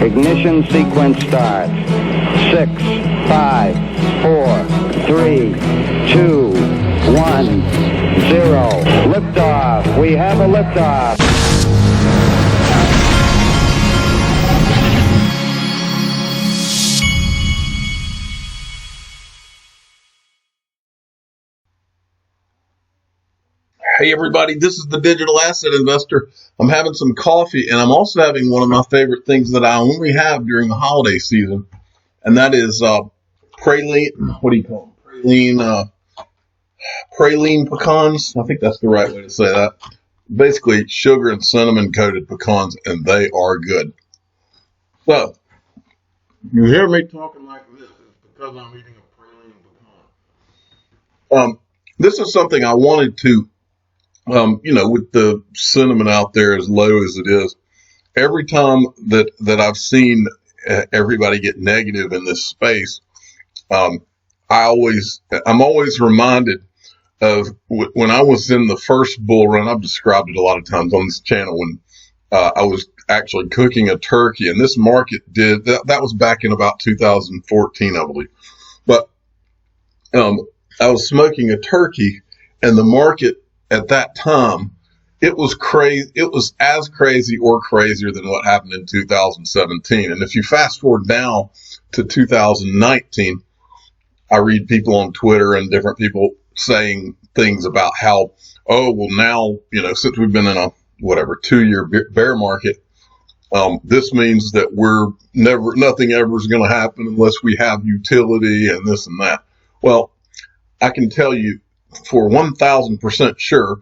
Ignition sequence starts. 6, 5, 4, 3, 2, 1, 0. Liftoff. We have a liftoff. Hey everybody, this is the Digital Asset Investor. I'm having some coffee and I'm also having one of my favorite things that I only have during the holiday season, and that is praline. What do you call them? Praline pecans. I think that's the right way to say that. Basically, sugar and cinnamon coated pecans, and they are good. So, you hear me talking like this, it's because I'm eating a praline pecan. This is something I wanted to. With the cinnamon out there as low as it is, every time that I've seen everybody get negative in this space, I'm always reminded of when I was in the first bull run. I've described it a lot of times on this channel when I was actually cooking a turkey, and this market did that was back in about 2014, I believe. But I was smoking a turkey, and the market at that time, it was crazy. It was as crazy or crazier than what happened in 2017. And if you fast forward now to 2019, I read people on Twitter and different people saying things about how, now, since we've been in a 2-year bear market, this means that nothing ever is going to happen unless we have utility and this and that. Well, I can tell you, for 1,000% sure,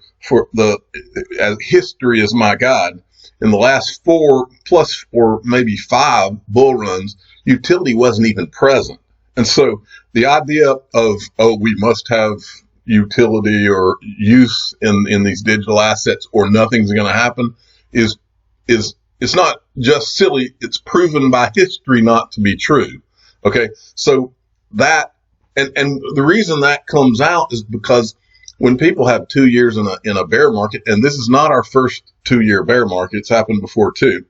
as history is my guide, in the last 4 plus or maybe 5 bull runs, utility wasn't even present. And so the idea of, we must have utility or use in these digital assets or nothing's going to happen is it's not just silly. It's proven by history not to be true. Okay. So that, and the reason that comes out is because when people have 2 years in a bear market, and this is not our first 2-year bear market, it's happened before too.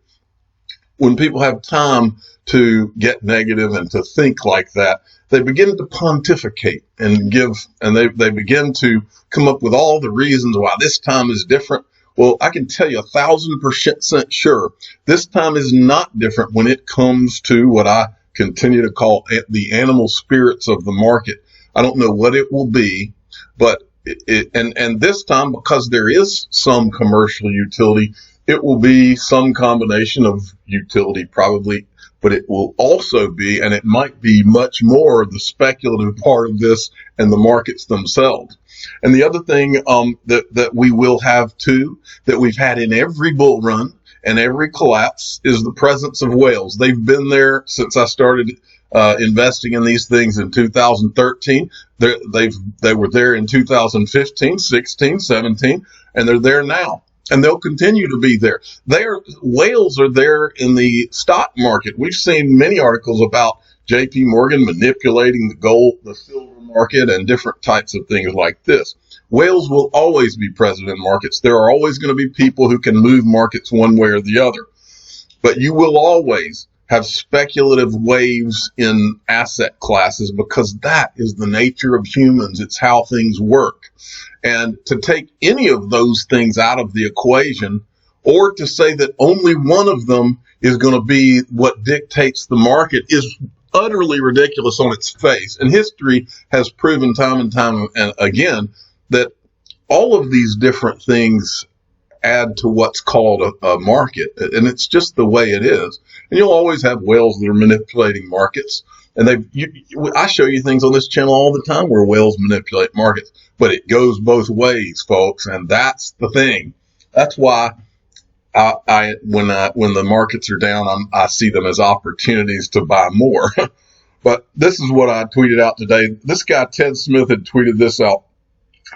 When people have time to get negative and to think like that, they begin to pontificate and they begin to come up with all the reasons why this time is different. Well, I can tell you 1,000% sure, this time is not different when it comes to what I continue to call the animal spirits of the market. I don't know what it will be, but and this time, because there is some commercial utility, it will be some combination of utility probably, but it will also be, and it might be much more, the speculative part of this and the markets themselves. And the other thing that we will have too, that we've had in every bull run and every collapse, is the presence of whales. They've been there since I started investing in these things in 2013. They were there in 2015, 16, 17, and they're there now. And they'll continue to be there. Whales are there in the stock market. We've seen many articles about JP Morgan manipulating the gold, the silver market, and different types of things like this. Whales will always be present in markets. There are always going to be people who can move markets one way or the other. But you will always have speculative waves in asset classes, because that is the nature of humans. It's how things work. And to take any of those things out of the equation, or to say that only one of them is going to be what dictates the market, is utterly ridiculous on its face. And history has proven time and time and again that all of these different things add to what's called a market, and it's just the way it is. And you'll always have whales that are manipulating markets, and I show you things on this channel all the time where whales manipulate markets, but it goes both ways, folks, and that's the thing. That's why when the markets are down, I see them as opportunities to buy more. But this is what I tweeted out today. This guy Ted Smith had tweeted this out.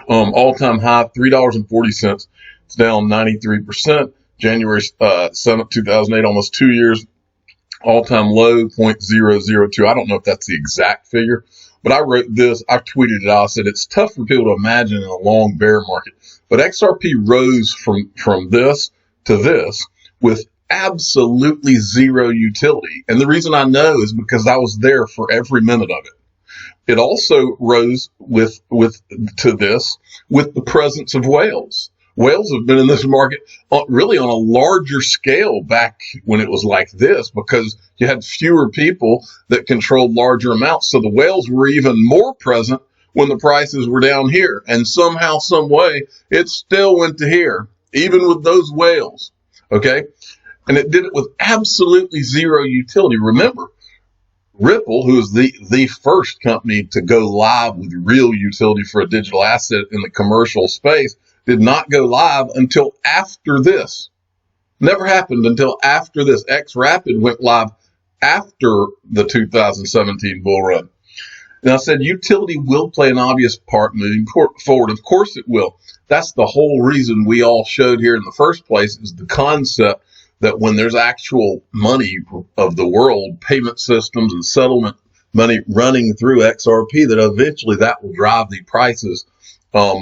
All-time high, $3.40. It's down 93%. January 7th, 2008, almost 2 years. All-time low, 0.002. I don't know if that's the exact figure, but I wrote this. I tweeted it out. I said, it's tough for people to imagine in a long bear market. But XRP rose from this to this with absolutely zero utility. And the reason I know is because I was there for every minute of it. It also rose with the presence of whales. Whales have been in this market really on a larger scale back when it was like this, because you had fewer people that controlled larger amounts. So the whales were even more present when the prices were down here. And somehow, some way, it still went to here, even with those whales. Okay. And it did it with absolutely zero utility. Remember, Ripple, who is the first company to go live with real utility for a digital asset in the commercial space, did not go live until after this. Never happened until after this. XRP went live after the 2017 bull run. And I said utility will play an obvious part moving forward. Of course it will. That's the whole reason we all showed here in the first place, is the concept that when there's actual money of the world, payment systems and settlement money running through XRP, that eventually that will drive the prices. The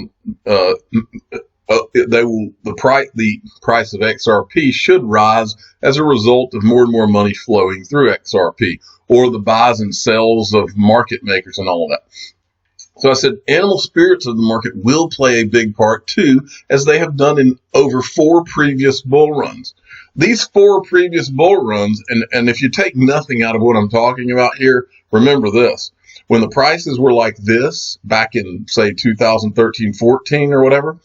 price of XRP should rise as a result of more and more money flowing through XRP, or the buys and sells of market makers and all of that. So I said animal spirits of the market will play a big part too, as they have done in over 4 previous bull runs. These 4 previous bull runs, and if you take nothing out of what I'm talking about here, remember this. When the prices were like this back in, say, 2013, 14 or whatever,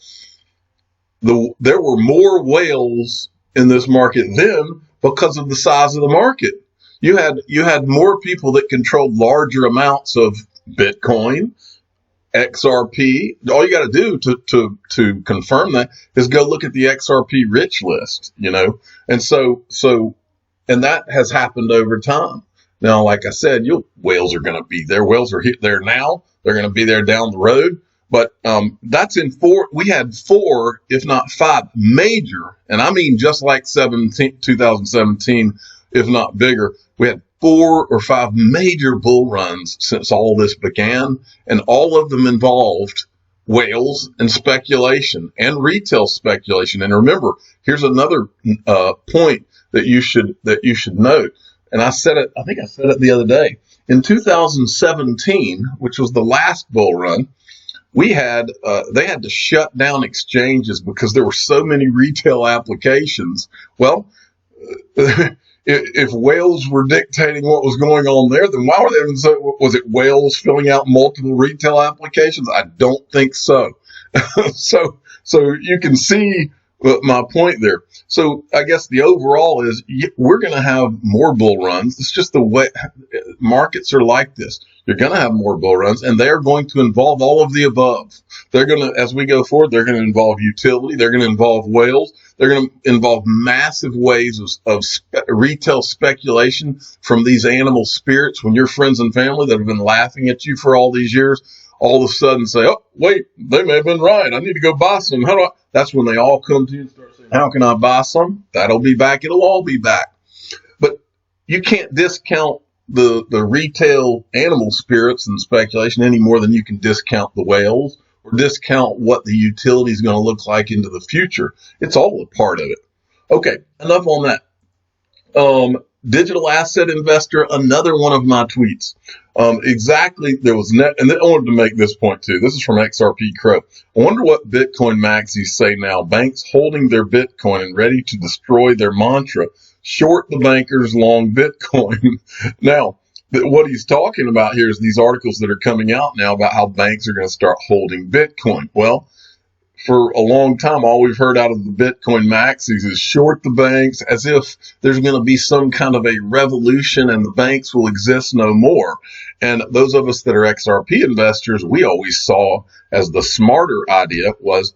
there were more whales in this market then because of the size of the market. You had more people that controlled larger amounts of Bitcoin, XRP. All you got to do to confirm that is go look at the XRP rich list, and and that has happened over time. Now, like I said, whales are going to be there. Whales are there now. They're going to be there down the road. But that's in 4. We had 4, if not 5, major, and I mean just like 2017, if not bigger. We had 4 or 5 major bull runs since all this began, and all of them involved whales and speculation and retail speculation. And remember, here's another point that you should note. And I said it the other day. In 2017, which was the last bull run, they had to shut down exchanges because there were so many retail applications. Well, if whales were dictating what was going on there, then why were they? Was it whales filling out multiple retail applications? I don't think so. So you can see my point there. So I guess the overall is we're going to have more bull runs. It's just the way markets are like this. You're going to have more bull runs, and they're going to involve all of the above. They're going to, as we go forward, they're going to involve utility. They're going to involve whales. They're going to involve massive waves of retail speculation from these animal spirits. When your friends and family that have been laughing at you for all these years, all of a sudden say, oh, wait, they may have been right. I need to go buy some. That's when they all come to you and start saying, how can I buy some? That'll be back. It'll all be back. But you can't discount the retail animal spirits and speculation any more than you can discount the whales or discount what the utility is going to look like into the future. It's all a part of it. Okay, enough on that. Digital asset investor, another one of my tweets. Exactly, there was and I wanted to make this point too. This is from XRP Crow. I wonder what Bitcoin maxis say now. Banks holding their Bitcoin and ready to destroy their mantra. Short the bankers, long Bitcoin. Now, what he's talking about here is these articles that are coming out now about how banks are going to start holding Bitcoin. Well, for a long time, all we've heard out of the Bitcoin maxis is short the banks, as if there's going to be some kind of a revolution and the banks will exist no more. And those of us that are XRP investors, we always saw as the smarter idea was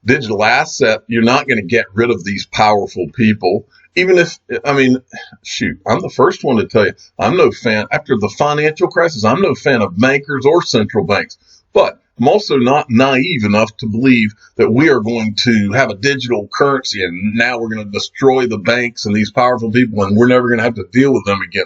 digital asset. You're not going to get rid of these powerful people. Even if, I'm the first one to tell you, I'm no fan, after the financial crisis, I'm no fan of bankers or central banks. But I'm also not naive enough to believe that we are going to have a digital currency and now we're going to destroy the banks and these powerful people and we're never going to have to deal with them again.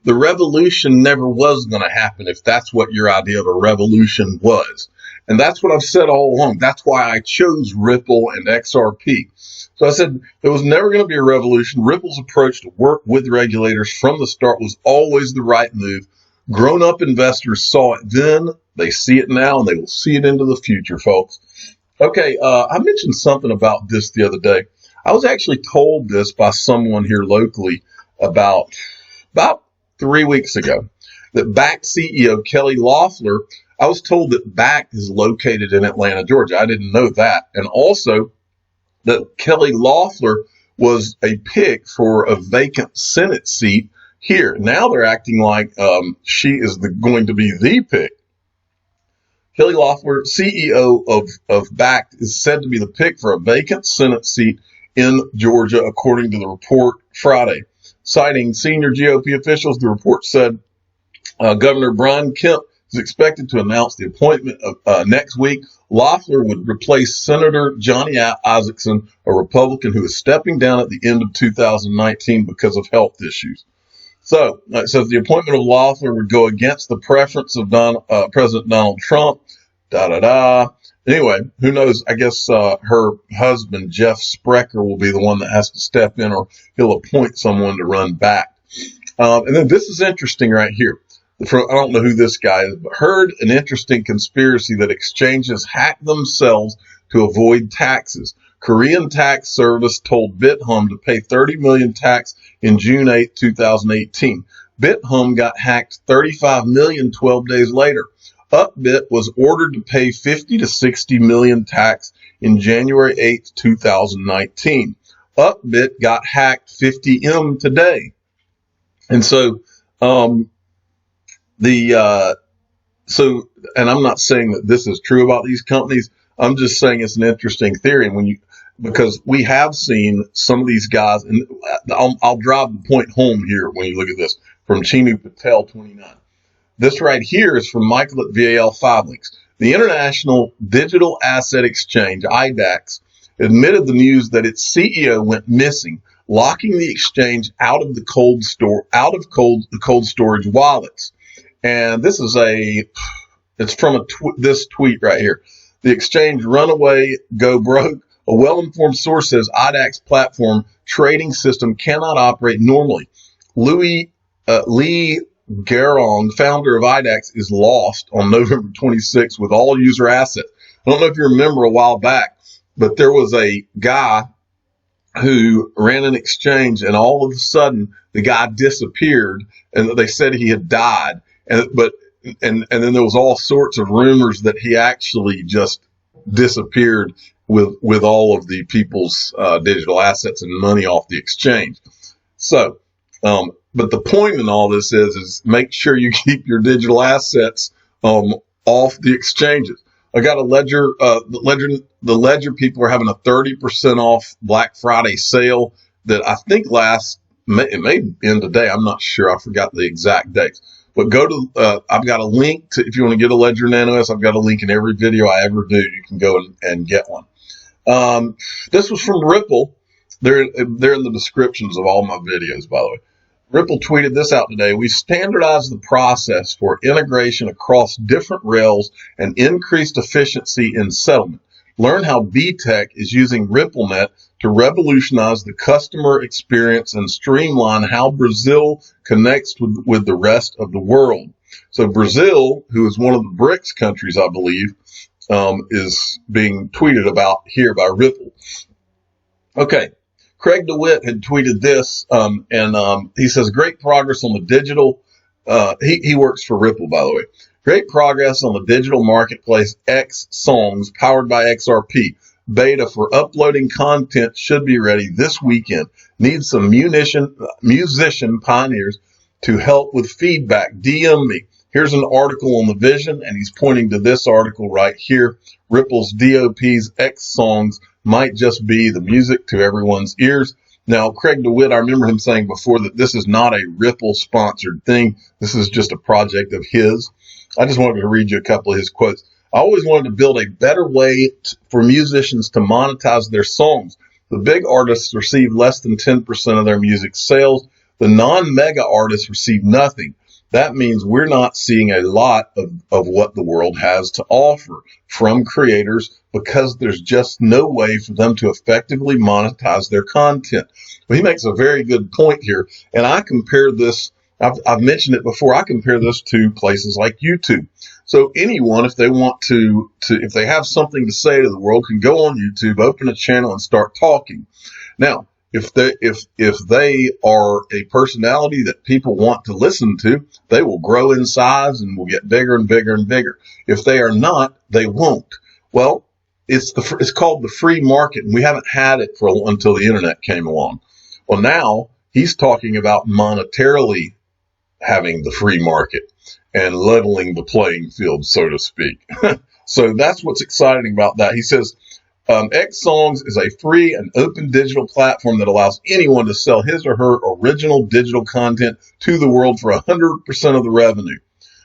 The revolution never was going to happen if that's what your idea of a revolution was. And that's what I've said all along. That's why I chose Ripple and XRP. So I said there was never going to be a revolution. Ripple's approach to work with regulators from the start was always the right move. Grown-up investors saw it then, they see it now, and they will see it into the future, folks. Okay, I mentioned something about this the other day. I was actually told this by someone here locally about 3 weeks ago, that BACT CEO Kelly Loeffler, I was told that BACT is located in Atlanta, Georgia. I didn't know that. And also that Kelly Loeffler was a pick for a vacant Senate seat here. Now they're acting like she is going to be the pick. Kelly Loeffler, CEO of BACT, is said to be the pick for a vacant Senate seat in Georgia, according to the report Friday. Citing senior GOP officials, the report said Governor Brian Kemp is expected to announce the appointment of next week. Loeffler would replace Senator Johnny Isakson, a Republican who is stepping down at the end of 2019 because of health issues. So it says the appointment of Loeffler would go against the preference of President Donald Trump. Anyway, who knows? I guess her husband, Jeff Sprecher, will be the one that has to step in, or he'll appoint someone to run BACT. And then this is interesting right here. I don't know who this guy is, but heard an interesting conspiracy that exchanges hack themselves to avoid taxes. Korean tax service told BitHum to pay $30 million tax in June 8, 2018. BitHum got hacked $35 million 12 days later. Upbit was ordered to pay $50 to $60 million tax in January 8, 2019. Upbit got hacked 50M today. And so, and I'm not saying that this is true about these companies. I'm just saying it's an interesting theory. And because we have seen some of these guys, and I'll drive the point home here when you look at this from Chinu Patel 29. This right here is from Michael at VAL5 Links. The International Digital Asset Exchange, IDAX, admitted the news that its CEO went missing, locking the exchange out of the cold storage wallets. And this is it's from this tweet right here. The exchange runaway, go broke. A well-informed source says IDAX platform trading system cannot operate normally. Lee Garong, founder of IDAX, is lost on November 26th with all user assets. I don't know if you remember a while back, but there was a guy who ran an exchange, and all of a sudden the guy disappeared, and they said he had died. And then there was all sorts of rumors that he actually just disappeared with all of the people's digital assets and money off the exchange. So, but the point in all this is make sure you keep your digital assets off the exchanges. I got a Ledger, the Ledger people are having a 30% off Black Friday sale that I think it may end today. I'm not sure. I forgot the exact dates. But go to, I've got a link to, if you want to get a Ledger Nano S, I've got a link in every video I ever do. You can go and get one. This was from Ripple. They're in the descriptions of all my videos, by the way. Ripple tweeted this out today. We standardized the process for integration across different rails and increased efficiency in settlement. Learn how BTech is using RippleNet to revolutionize the customer experience and streamline how Brazil connects with the rest of the world. So Brazil, who is one of the BRICS countries, I believe, is being tweeted about here by Ripple. Okay. Craig DeWitt had tweeted this, and he says, great progress on the digital. He works for Ripple, by the way. Great progress on the digital marketplace X Songs powered by XRP. Beta for uploading content should be ready this weekend. Need some musician pioneers to help with feedback. DM me. Here's an article on the vision, and he's pointing to this article right here. Ripple's DOP's X Songs might just be the music to everyone's ears. Now, Craig DeWitt, I remember him saying before that this is not a Ripple-sponsored thing. This is just a project of his. I just wanted to read you a couple of his quotes. I always wanted to build a better way for musicians to monetize their songs. The big artists receive less than 10% of their music sales. The non-mega artists receive nothing. that means we're not seeing a lot of what the world has to offer from creators because there's just no way for them to effectively monetize their content. Well, he makes a very good point here. And I compare this, I've mentioned it before, I compare this to places like YouTube. So anyone, if they want to if they have something to say to the world, can go on YouTube, open a channel and start talking. Now, if they are a personality that people want to listen to, they will grow in size and will get bigger and bigger and bigger. If they are not, they won't. Well, it's called the free market, and we haven't had it until the internet came along. Well, now he's talking about monetarily having the free market and leveling the playing field, so to speak. So that's what's exciting about that. He says, X-Songs is a free and open digital platform that allows anyone to sell his or her original digital content to the world for 100% of the revenue.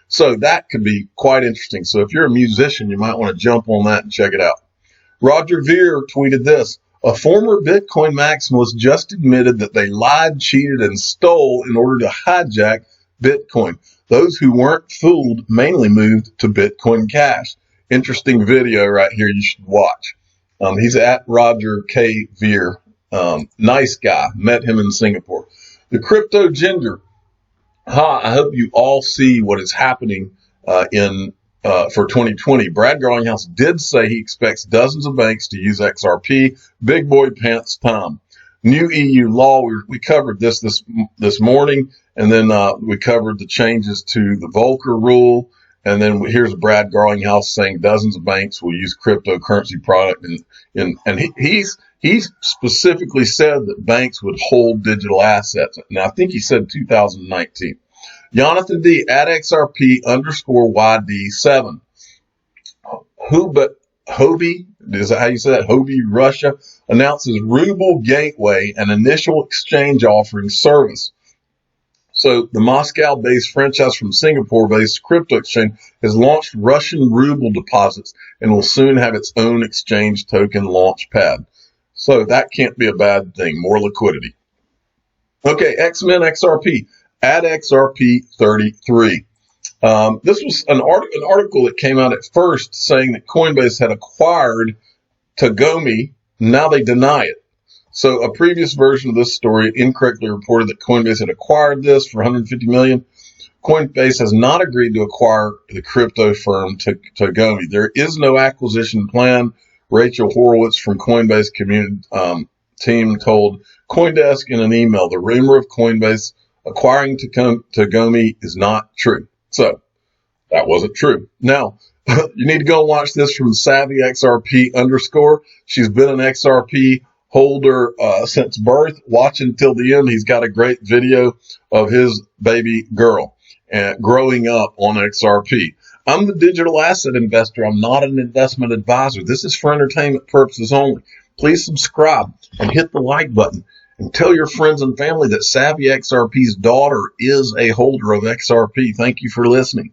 So that could be quite interesting. So if you're a musician, you might want to jump on that and check it out. Roger Ver tweeted this: a former Bitcoin maximalist just admitted that they lied, cheated, and stole in order to hijack Bitcoin. Those who weren't fooled mainly moved to Bitcoin Cash. Interesting video right here you should watch. He's at Roger K. Ver. Nice guy. Met him in Singapore. The crypto gender. I hope you all see what is happening for 2020. Brad Garlinghouse did say he expects dozens of banks to use XRP. Big boy pants time. New EU law. We covered this morning, and then we covered the changes to the Volcker rule. And then here's Brad Garlinghouse saying dozens of banks will use cryptocurrency product, and he specifically said that banks would hold digital assets. Now I think he said 2019. Jonathan D at XRP _YD7. Hobie, is that how you say that? Hobie Russia announces Ruble Gateway, an initial exchange offering service. So the Moscow-based franchise from Singapore-based crypto exchange has launched Russian ruble deposits and will soon have its own exchange token launch pad. So that can't be a bad thing. More liquidity. Okay, X-Men XRP at XRP33. This was an article that came out at first saying that Coinbase had acquired Tagomi. Now they deny it. So a previous version of this story incorrectly reported that Coinbase had acquired this for $150 million. Coinbase has not agreed to acquire the crypto firm Tagomi. There is no acquisition plan. Rachel Horowitz from Coinbase community team told CoinDesk in an email, the rumor of Coinbase acquiring Tagomi is not true. So that wasn't true. Now, you need to go and watch this from SavvyXRP _. She's been an XRP holder since birth. Watch until the end. He's got a great video of his baby girl and growing up on XRP. I'm the digital asset investor. I'm not an investment advisor. This is for entertainment purposes only. Please subscribe and hit the like button and tell your friends and family that Savvy XRP's daughter is a holder of XRP. Thank you for listening.